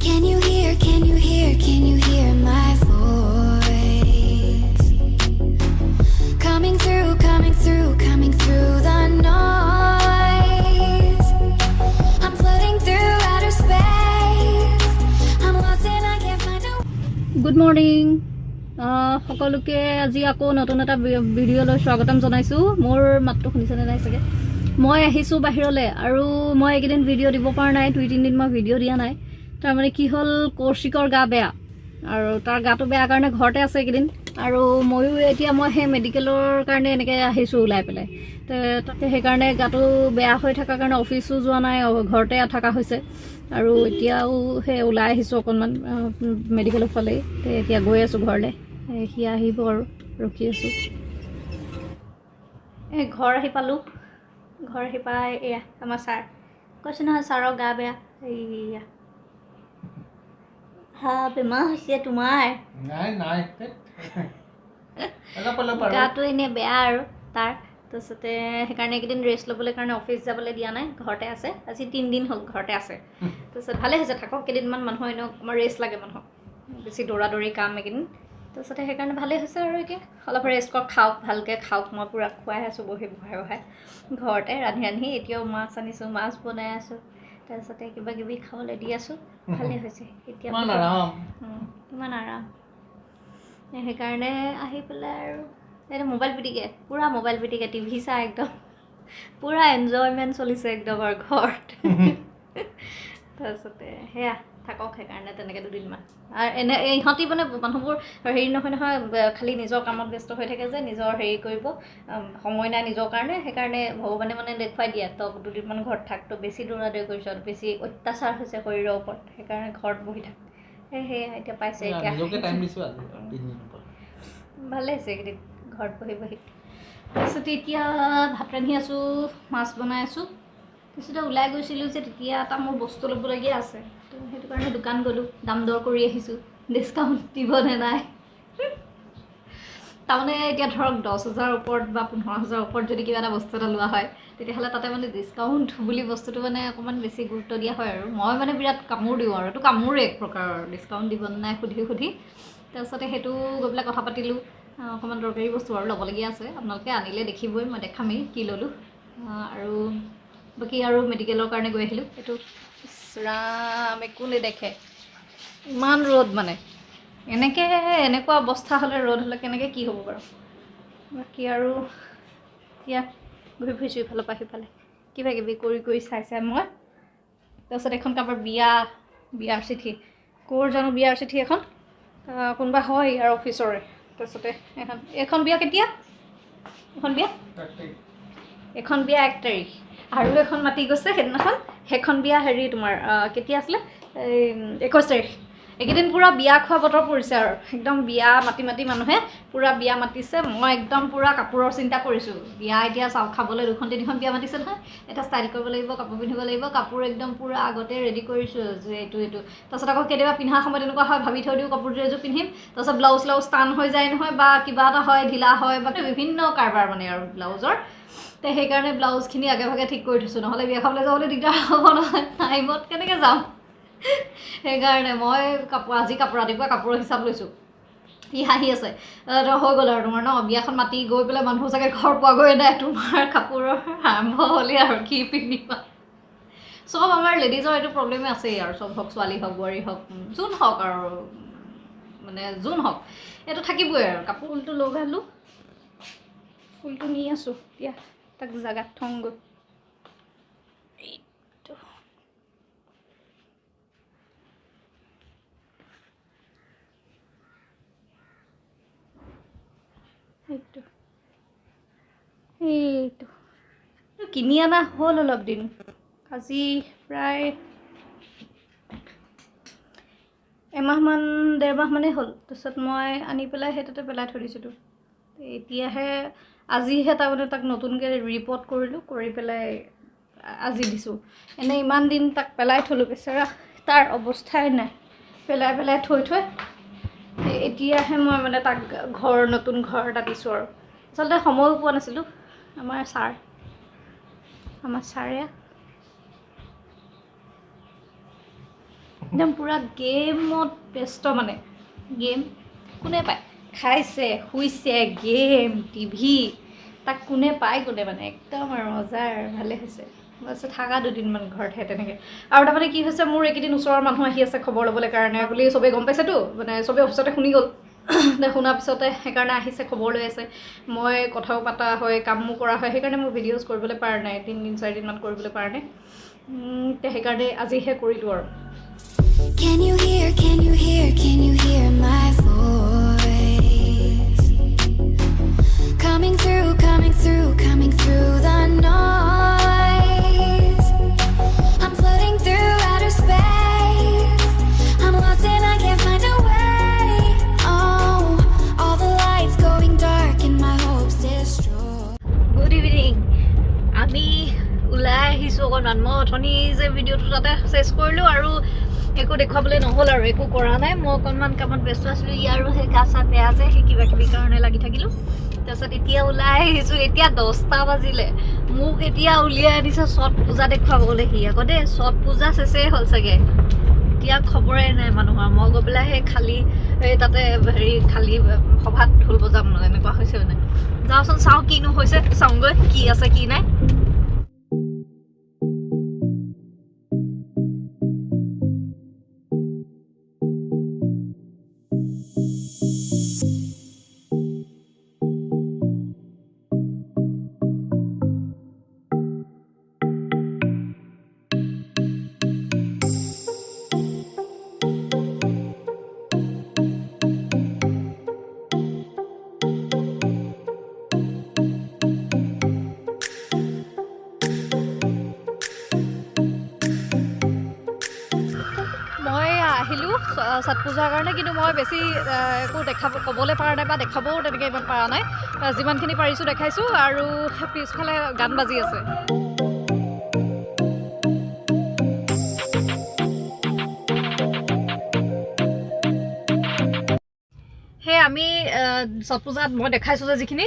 Can you hear my voice? Coming through the noise. I'm floating through outer space. I'm lost and I can't find a Good morning. সকলোকে আজি আকৌ নতুন এটা ভিডিঅ'লৈ স্বাগতম জনাইছো। মোৰ মাতটো শুনিছেনে নাই চাগে? মই আহিছো বাহিৰলৈ আৰু মই এইকেইদিন ভিডিঅ' দিব পৰা নাই, 2-3 দিন মই ভিডিঅ' দিয়া নাই। তাৰ মানে কি হ'ল, কৌশিকৰ গা বেয়া আৰু তাৰ গাটো বেয়া কাৰণে ঘৰতে আছে এইকেইদিন। আৰু ময়ো এতিয়া মই সেই মেডিকেলৰ কাৰণে এনেকৈ আহিছোঁ ওলাই পেলাই। তাতে সেইকাৰণে গাটো বেয়া হৈ থকাৰ কাৰণে অফিচো যোৱা নাই, ঘৰতে থকা হৈছে। আৰু এতিয়াও সেই ওলাই আহিছোঁ অকণমান মেডিকেলৰ ফালেই। এতিয়া গৈ আছোঁ ঘৰলৈ, সি আহিব আৰু ৰখি আছোঁ। এই ঘৰ আহি পালোঁ। ঘৰ আহি পাই এয়া আমাৰ ছাৰ কৈছে নহয়, ছাৰৰ গা বেয়া। এইয়া বেমাৰ হৈছে তোমাৰ? নাই গাটো এনেই বেয়া আৰু তাৰ। তাৰপিছতে সেইকাৰণে এইকেইদিন ৰেষ্ট ল'বলৈ কাৰণে অফিচ যাবলৈ দিয়া নাই, ঘৰতে আছে। আজি 3 দিন হ'ল ঘৰতে আছে। তাৰপিছত ভালে হৈছে, থাকক কেইদিনমান। মানুহৰ এনেও আমাৰ ৰেষ্ট লাগে, মানুহক বেছি দৌৰা দৌৰি কাম এইকেইদিন। তাৰপিছতে সেইকাৰণে ভালেই হৈছে আৰু এতিয়া অলপ ৰেষ্ট কৰক, খাওক, ভালকৈ খাওক। মই পূৰা খুৱাই আছোঁ বহি বহাই ঘৰতে ৰান্ধি। এতিয়াও মাছ আনিছোঁ, মাছ বনাই আছোঁ। তাৰপিছতে কিবা কিবি খাবলৈ দি আছোঁ। ভালেই হৈছে এতিয়া, কিমান আৰাম। সেইকাৰণে আহি পেলাই আৰু এইটো মোবাইল পিটিকে, পূৰা মোবাইল পিটিকে, টিভি চাই একদম পূৰা এনজয়মেণ্ট চলিছে একদম আৰু ঘৰত। তাৰপিছতে সেয়া থাকক, সেইকাৰণে তেনেকৈ 2 দিনমান। আৰু ইহঁতি মানে মানুহবোৰ হেৰি নহয় খালি নিজৰ কামত ব্যস্ত হৈ থাকে যে, নিজৰ হেৰি কৰিব সময় নাই নিজৰ কাৰণে। সেইকাৰণে ভগৱানে মানে দেখুৱাই দিয়ে, তই 2 দিনমান ঘৰত থাক, তই বেছি দৌৰা দৌৰি কৰিছ, বেছি অত্যাচাৰ হৈছে শৰীৰৰ ওপৰত, সেইকাৰণে ঘৰত বহি থাক। সেয়া এতিয়া পাইছে, এতিয়া ভালে হৈছে এইকেইদিন ঘৰত বহি। তাৰপিছতে এতিয়া ভাত ৰান্ধি আছোঁ, মাছ বনাই আছোঁ। তাৰপিছতে ওলাই গৈছিলোঁ যে, তেতিয়া এটা মোৰ বস্তু ল'বলগীয়া আছে। তো সেইটো কাৰণে দোকান গ'লোঁ, দাম দৰ কৰি আহিছোঁ, ডিছকাউণ্ট দিবনে নাই। তাৰমানে এতিয়া ধৰক 10,000 ওপৰত বা 15,000 ওপৰত যদি কিবা এটা বস্তু এটা লোৱা হয়, তেতিয়াহ'লে তাতে মানে ডিছকাউণ্ট বুলি বস্তুটো মানে অকণমান বেছি গুৰুত্ব দিয়া হয়। আৰু মই মানে বিৰাট কামোৰ দিওঁ, আৰু এইটো কামোৰে এক প্ৰকাৰৰ, ডিছকাউণ্ট দিবনে নাই সুধি। তাৰপিছতে সেইটো গৈ পেলাই কথা পাতিলোঁ। অকণমান দৰকাৰী বস্তু আৰু ল'বলগীয়া আছে, আপোনালোকে আনিলে দেখিবই, মই দেখামেই কি ল'লোঁ। আৰু বাকী আৰু মেডিকেলৰ কাৰণে গৈ আহিলোঁ। এইটো ৰাম একো নেদেখে, ইমান ৰ'দ মানে। এনেকুৱা অৱস্থা হ'লে, ৰ'দ হ'লে কেনেকৈ কি হ'ব বাৰু। বাকী আৰু এতিয়া ঘূৰি ফুৰিছোঁ ইফালৰ পৰা সিফালে, কিবা কিবি কৰি চাই মই। তাৰপিছত এখন কাৰোবাৰ বিয়াৰ চিঠি, ক'ৰ জানো বিয়াৰ চিঠি এখন, কোনোবা হয় ইয়াৰ অফিচৰে। তাৰপিছতে এইখন বিয়া কেতিয়া, এখন বিয়া 1 তাৰিখ, আৰু এখন মাতি গৈছে সেইদিনাখন। সেইখন বিয়া হেৰি তোমাৰ কেতিয়া আছিলে, 21 তাৰিখ। এইকেইদিন পূৰা বিয়া খোৱা বতৰ পৰিছে আৰু একদম বিয়া মাতি মানুহে পূৰা বিয়া মাতিছে। মই একদম পূৰা কাপোৰৰ চিন্তা কৰিছোঁ। বিয়া এতিয়া খাবলৈ 2-3খন বিয়া মাতিছে নহয়, এটা ষ্টাইল কৰিব লাগিব, কাপোৰ পিন্ধিব লাগিব, কাপোৰ একদম পূৰা আগতে ৰেডি কৰিছোঁ যে এইটো। তাৰপিছত আকৌ কেতিয়াবা পিন্ধাৰ সময়ত এনেকুৱা হয়, ভাবি থৈ দিওঁ কাপোৰযোৰ এযোৰ পিন্ধিম, তাৰপিছত ব্লাউজ টান হৈ যায় নহয়, বা কিবা এটা হয়, ঢিলা হয়, বা বিভিন্ন কাৰবাৰ মানে আৰু ব্লাউজৰ। তো সেইকাৰণে ব্লাউজখিনি আগে ভাগে ঠিক কৰি থৈছোঁ, নহ'লে বিয়া খাবলৈ যাবলৈ দিগদাৰ হ'ব নহয়, টাইমত কেনেকৈ যাম। সেইকাৰণে মই আজি ৰাতিপুৱা কাপোৰৰ হিচাপ লৈছোঁ। সি হাঁহি আছে, হৈ গ'ল আৰু তোমাৰ বিয়াখন মাতি গৈ পেলাই মানুহ চাগে ঘৰ পোৱাগৈ নাই, তোমাৰ কাপোৰৰ আৰম্ভ হ'লেই আৰু কি পিন্ধিবা। চব আমাৰ লেডিজৰ এইটো প্ৰব্লেমে আছেই আৰু, চব হওক, ছোৱালী হওক, বোৱাৰী হওক, যোন হওক আৰু মানে যোন হওক, এইটো থাকিবই আৰু। ফুলটো লগালোঁ, ফুলটো নি আছোঁ, এতিয়া তাক জেগাত থওঁগৈ। এইটো কিনি অনা হ'ল অলপ দিন, আজি প্ৰায় 1-1.5 মানেই হ'ল। তাৰপিছত মই আনি পেলাই সেই তাতে পেলাই থৈ দিছিলোঁ। এতিয়াহে আজিহে তাৰমানে তাক নতুনকৈ ৰিপৰ্ট কৰিলোঁ, কৰি পেলাই আজি দিছোঁ। এনেই ইমান দিন তাক পেলাই থ'লোঁ, বেচেৰা তাৰ অৱস্থাই নাই, পেলাই থৈ এতিয়াহে মই মানে তাক নতুন ঘৰ এটা দিছোঁ আৰু। আচলতে সময়ো পোৱা নাছিলোঁ। আমাৰ ছাৰে একদম পূৰা গেমত ব্যস্ত মানে গেম কোনে পায় খাইছে শুইছে গেম টিভি তাক কোনে পায় কোনে মানে একদম আৰু মজাৰ ভালে হৈছে তাৰপিছত থাকা দুদিনমান ঘৰতহে তেনেকৈ আৰু তাৰমানে কি হৈছে মোৰ এইকেইদিন ওচৰৰ মানুহ আহি আছে খবৰ ল'বলৈ কাৰণে বুলি চবেই গম পাইছেতো মানে চবেই অফিচতে শুনি গ'ল শুনাৰ পিছতে সেইকাৰণে আহিছে খবৰ লৈ আছে মই কথাও পতা হয় কামো কৰা হয় সেইকাৰণে মোৰ ভিডিঅ'জ কৰিবলৈ পৰা নাই 3 4 দিনমান কৰিবলৈ পৰা নাই সেইকাৰণে আজিহে কৰিলোঁ আৰু Can you hear, can you hear, can you hear my voice? Coming through, coming through, coming through the noise. I'm floating through outer space. I'm lost and I can't find a way. Oh, all the lights going dark and my hopes destroyed. Good evening. আমি ওলাই আহিছোঁ অকণমান মই অথনি যে ভিডিঅ'টো তাতে চেছ কৰিলোঁ আৰু একো দেখুৱাবলৈ নহ'ল আৰু একো কৰা নাই মই অকণমান কামত ব্যস্ত আছিলোঁ ইয়াৰো সেই গা চা বেয়া যে সেই কিবা কিবি কাৰণে লাগি থাকিলোঁ তাৰপিছত এতিয়া ওলাই আহিছোঁ এতিয়া 10টা বাজিলে মোক এতিয়া উলিয়াই আনিছে ছট পূজা দেখুৱাবলৈ সি আকৌ দেই ছট পূজা চেচেই হ'ল চাগে এতিয়া খবৰে নাই মানুহৰ মই গৈ পেলাই সেই খালী এই তাতে হেৰি খালী সভাত ঢোল বজাম এনেকুৱা হৈছে মানে যাওঁচোন চাওঁ কিনো হৈছে চাওঁগৈ কি আছে কি নাই আহিলোঁ ছট পূজাৰ কাৰণে কিন্তু মই বেছি একো ক'বলৈ পৰা নাই বা দেখাবও তেনেকৈ ইমান পৰা নাই যিমানখিনি পাৰিছোঁ দেখাইছোঁ আৰু পিছফালে গান বাজি আছে সেই আমি ছট পূজাত মই দেখাইছোঁ যে যিখিনি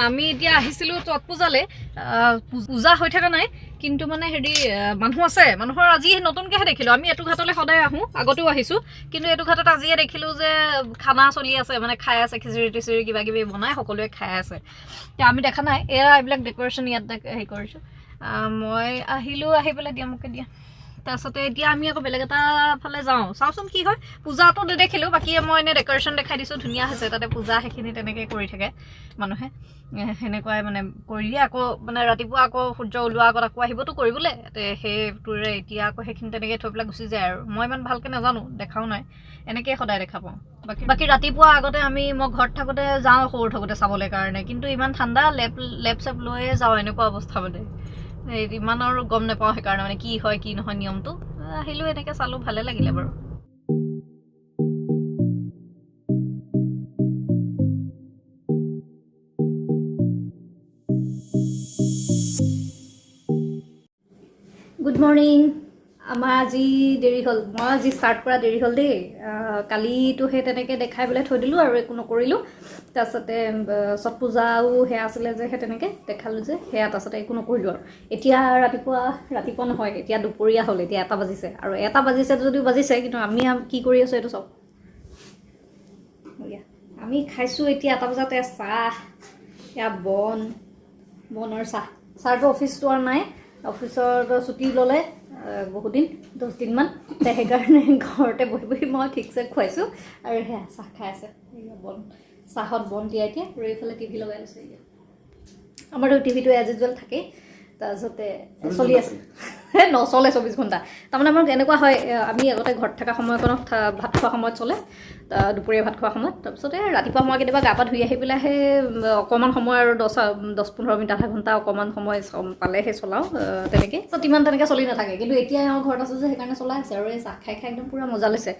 আমি এতিয়া আহিছিলোঁ ছট পূজালৈ পূজা হৈ থকা নাই কিন্তু মানে হেৰি মানুহ আছে মানুহৰ আজি নতুনকৈহে দেখিলোঁ আমি এইটো ঘাটলৈ সদায় আহোঁ আগতেও আহিছোঁ কিন্তু এইটো ঘাটত আজিয়ে দেখিলোঁ যে খানা চলি আছে মানে খাই আছে খিচিৰি টিচিৰি কিবা কিবি বনাই সকলোৱে খাই আছে এতিয়া আমি দেখা নাই এয়া এইবিলাক ডেক'ৰেশ্যন ইয়াত হেৰি কৰিছোঁ মই আহিলোঁ আহি পেলাই দিয়া মোকে দিয়া তাৰপিছতে এতিয়া আমি আকৌ বেলেগ এটা ফালে যাওঁ চাওঁচোন কি হয় পূজাটো নেদেখিলোঁ বাকী মই এনেই ডেক'ৰেশ্যন দেখাই দিছোঁ ধুনীয়া হৈছে তাতে পূজা সেইখিনি তেনেকৈ কৰি থাকে মানুহে সেনেকুৱাই মানে কৰি দিয়ে আকৌ মানে ৰাতিপুৱা আকৌ সূৰ্য ওলোৱা আগত আকৌ আহিবতো কৰিবলৈ সেইটোৰে এতিয়া আকৌ সেইখিনি তেনেকৈ থৈ পেলাই গুচি যায় আৰু মই ইমান ভালকৈ নাজানো দেখাও নাই এনেকৈ সদায় দেখা পাওঁ বাকী ৰাতিপুৱা আগতে মই ঘৰত থাকোঁতে যাওঁ সৰু থাকোঁতে চাবলৈ কাৰণে কিন্তু ইমান ঠাণ্ডা লেপ চেপ লৈয়ে যাওঁ এনেকুৱা অৱস্থা মানে ইমান আৰু গম নাপাওঁ সেইকাৰণে মানে কি হয় কি নহয় নিয়মটো আহিলোঁ এনেকৈ চালোঁ ভালে লাগিলে বাৰু গুড মৰ্ণিং আমাৰ আজি দেৰি হ'ল মই আজি ষ্টাৰ্ট কৰা দেৰি হ'ল দেই কালিতো সেই তেনেকৈ দেখাই পেলাই থৈ দিলোঁ আৰু একো নকৰিলোঁ তাৰপিছতে ছট পূজাও সেয়া আছিলে যে সেই তেনেকৈ দেখালোঁ যে সেয়া তাৰপিছতে একো নকৰিলোঁ আৰু এতিয়া ৰাতিপুৱা নহয় এতিয়া দুপৰীয়া হ'ল এতিয়া 1টা বাজিছে আৰু 1টা বাজিছে যদিও বাজিছে কিন্তু আমি কি কৰি আছোঁ এইটো চাওক আমি খাইছোঁ এতিয়া 1টা বজাতে চাহ এয়া বনৰ চাহটো অফিচটো আৰু নাই অফিচৰ ছুটি ল'লে বহুদিন 10 দিনমান সেইকাৰণে ঘৰতে বহি বহি মই ঠিকছে খুৱাইছোঁ আৰু সেয়া চাহ খাই আছে চাহত বন তিয়াই এতিয়া আৰু এইফালে টিভি লগাই লৈছে এতিয়া আমাৰতো টিভিটো এজ ইউজুৱেল থাকেই তাৰপিছতে চলি আছে নচলে 24 ঘণ্টা তাৰমানে আমাৰ এনেকুৱা হয় আমি আগতে ঘৰত থকা সময়কণত ভাত খোৱা সময়ত চলে দুপৰীয়া ভাত খোৱা সময়ত তাৰপিছতে ৰাতিপুৱা মই কেতিয়াবা গা পা ধুই আহি পেলাইহে অকণমান সময় আৰু 10-15 মিনিট আধা ঘণ্টা অকণমান সময় পালেহে চলাওঁ তেনেকৈ ইমান তেনেকৈ চলি নাথাকে কিন্তু এতিয়া আমাৰ ঘৰত আছোঁ যে সেইকাৰণে চলাই আছে আৰু এই চাহ খাই একদম পূৰা মজা লৈছে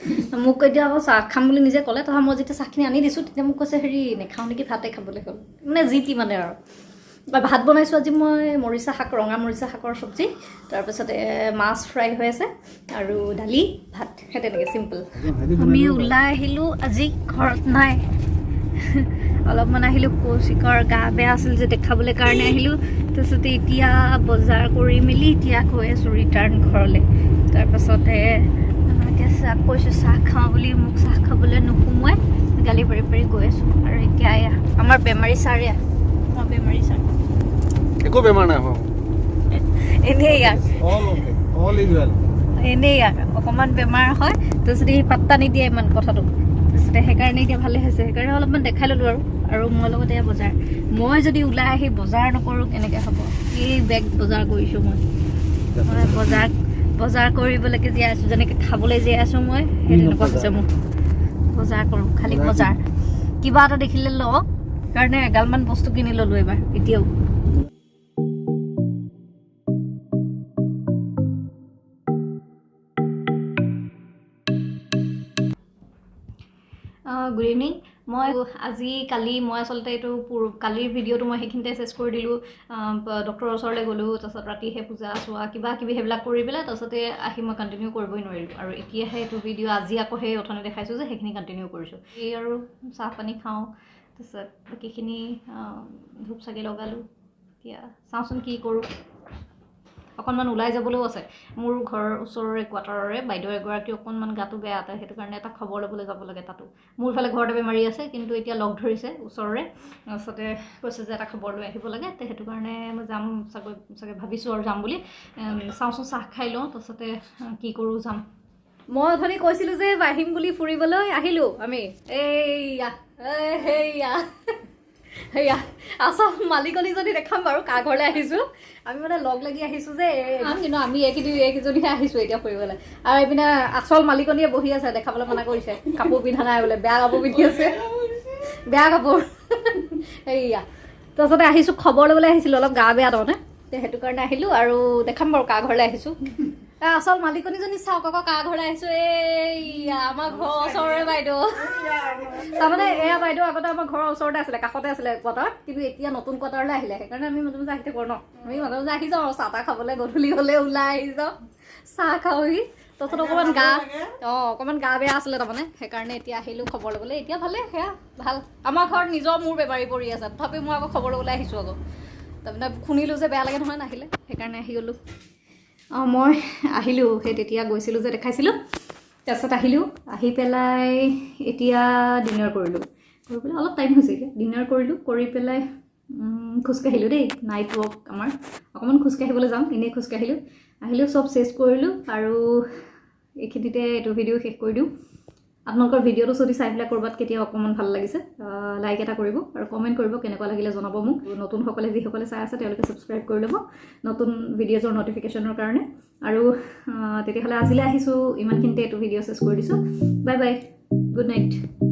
মোক এতিয়া আকৌ চাহ খাম বুলি নিজে ক'লে তাৰপৰা মই যেতিয়া চাহখিনি আনি দিছোঁ তেতিয়া মোক কৈছে হেৰি নেখাওঁ নেকি ভাতে খাবলৈ হ'ল মানে যি টি মানে আৰু ভাত বনাইছোঁ আজি মই মৰিচা শাক ৰঙা মৰিচা শাকৰ চব্জি তাৰপিছতে মাছ ফ্ৰাই হৈ আছে আৰু দালি ভাত সেই তেনেকৈ চিম্পল আমি ওলাই আহিলোঁ আজি ঘৰত নাই অলপমান আহিলোঁ কৌশিকৰ গা বেয়া আছিল যে দেখাবলৈ কাৰণে আহিলোঁ তাৰপিছতে এতিয়া বজাৰ কৰি মেলি এতিয়া গৈ আছোঁ ৰিটাৰ্ণ ঘৰলৈ তাৰপাছতে এতিয়া চাহ কৈছোঁ চাহ খাওঁ বুলি মোক চাহ খাবলৈ নোসোমোৱাই গালি পাৰি পাৰি গৈ আছোঁ আৰু এতিয়া এয়া আমাৰ বেমাৰী ছাৰ এয়া আমাৰ বেমাৰী ছাৰ একো বেমাৰ নাই হোৱা এনেই ইয়াক অল ইজ ৱেল এনেই ইয়াক অকণমান বেমাৰ হয় তাৰপিছত সি পাত্তা নিদিয়ে ইমান কথাটো তাৰপিছতে সেইকাৰণে এতিয়া ভালে হৈছে সেইকাৰণে অলপমান দেখাই ল'লোঁ আৰু মই লগতে এয়া বজাৰ মই যদি ওলাই আহি বজাৰ নকৰোঁ কেনেকৈ হ'ব এই বেগ বজাৰ কৰিছোঁ মই বজাৰ কৰিবলৈকে জীয়াই আছোঁ যেনেকৈ খাবলৈ জীয়াই আছোঁ মই সেই তেনেকুৱা হৈছে মোৰ বজাৰ কৰোঁ খালি বজাৰ কিবা এটা দেখিলে লওঁ কাৰণে এগালমান বস্তু কিনি ল'লোঁ এবাৰ এতিয়াও গুড ইভিনিং মই কালি মই আচলতে এইটো কালিৰ ভিডিঅ'টো মই সেইখিনিতে চেছ কৰি দিলোঁ ডক্টৰৰ ওচৰলৈ গ'লোঁ তাৰপিছত ৰাতিহে পূজা চোৱা কিবা কিবি সেইবিলাক কৰি পেলাই তাৰপিছতে আহি মই কণ্টিনিউ কৰিবই নোৱাৰিলোঁ আৰু এতিয়াহে এইটো ভিডিঅ' আজি আকৌ সেই অথনি দেখাইছোঁ যে সেইখিনি কণ্টিনিউ কৰিছোঁ এই আৰু চাহ পানী খাওঁ তাৰপিছত বাকীখিনি ধূপ চাকি লগালোঁ এতিয়া চাওঁচোন কি কৰোঁ অকণমান ওলাই যাবলৈও আছে মোৰ ঘৰৰ ওচৰৰে কোৱাৰ্টাৰৰে বাইদেউ এগৰাকী অকণমান গাটো বেয়া এটা সেইটো কাৰণে এটা খবৰ ল'বলৈ যাব লাগে তাতো মোৰ ফালে ঘৰতে বেমাৰী আছে কিন্তু এতিয়া লগ ধৰিছে ওচৰৰে তাৰপিছতে কৈছে যে এটা খবৰ লৈ আহিব লাগে তে সেইটো কাৰণে মই যাম চাগে ভাবিছোঁ আৰু যাম বুলি চাওঁচোন চাহ খাই লওঁ তাৰপিছতে কি কৰোঁ যাম মই অথনি কৈছিলোঁ যে আহিম বুলি ফুৰিবলৈ আহিলোঁ আমি সেয়া আচল মালিকনীজনী দেখাম বাৰু কাৰ ঘৰলৈ আহিছোঁ আমি মানে লগ লাগি আহিছোঁ যে কিন্তু আমি এইকেইজনীহে আহিছোঁ এতিয়া ফুৰিবলৈ আৰু এইপিনে আচল মালিকনীয়ে বহি আছে দেখাবলৈ মানা কৰিছে কাপোৰ পিন্ধা নাই বোলে বেয়া কাপোৰ পিন্ধি আছে বেয়া কাপোৰ সেয়া তাৰপিছতে আহিছোঁ খবৰ ল'বলৈ আহিছিলোঁ অলপ গা বেয়া তাৰমানে সেইটো কাৰণে আহিলোঁ আৰু দেখাম বাৰু কাৰ ঘৰলৈ আহিছোঁ আচল মালিকনীজনী চাওক আকৌ কাৰ ঘৰলৈ আহিছোঁ এইয়া আমাৰ ঘৰৰ ওচৰৰে বাইদেউ তাৰমানে এয়া বাইদেউ আগতে আমাৰ ঘৰৰ ওচৰতে আছিলে কাষতে আছিলে কোৱাৰ্টাৰত কিন্তু এতিয়া নতুন কোৱাৰ্টাৰলৈ আহিলে সেইকাৰণে আমি মাজে মাজে আহি থাকোঁ ন আমি মাজে মাজে আহি যাওঁ আৰু চাহ তাহ খাবলৈ গধূলি হ'লে ওলাই আহি যাওঁ চাহ খাওঁহি তাৰপিছত অকণমান গা বেয়া আছিলে তাৰমানে সেইকাৰণে এতিয়া আহিলোঁ খবৰ ল'বলৈ এতিয়া ভালে সেয়া ভাল আমাৰ ঘৰত নিজৰ মোৰ বেমাৰী পৰি আছে তথাপিও মই আকৌ খবৰ ল'বলৈ আহিছোঁ আকৌ তাৰমানে শুনিলোঁ যে বেয়া লাগে নহয় নাহিলে সেইকাৰণে আহি গ'লোঁ মই আহিলোঁ সেই তেতিয়া গৈছিলোঁ যে দেখাইছিলোঁ তাৰপিছত আহিলোঁ আহি পেলাই এতিয়া ডিনাৰ কৰিলোঁ কৰি পেলাই অলপ টাইম হৈছে এতিয়া ডিনাৰ কৰিলোঁ কৰি পেলাই খোজকাঢ়িলোঁ দেই নাইট ৱৰ্ক আমাৰ অকণমান খোজকাঢ়িবলৈ যাওঁ এনেই খোজকাঢ়িলোঁ চব চেছ কৰিলোঁ আৰু এইখিনিতে এইটো ভিডিঅ' শেষ কৰি দিওঁ আপোনালোকৰ ভিডিঅ'টো যদি চাই পেলাই ক'ৰবাত কেতিয়া অকণমান ভাল লাগিছে লাইক এটা কৰিব আৰু কমেণ্ট কৰিব কেনেকুৱা লাগিলে জনাব মোক নতুনসকলে যিসকলে চাই আছে তেওঁলোকে ছাবস্ক্ৰাইব কৰি ল'ব নতুন ভিডিঅ'জৰ ন'টিফিকেশ্যনৰ কাৰণে আৰু তেতিয়াহ'লে আজিলৈ আহিছোঁ ইমানখিনিতে এইটো ভিডিঅ' চেছ কৰি দিছোঁ বাই বাই গুড নাইট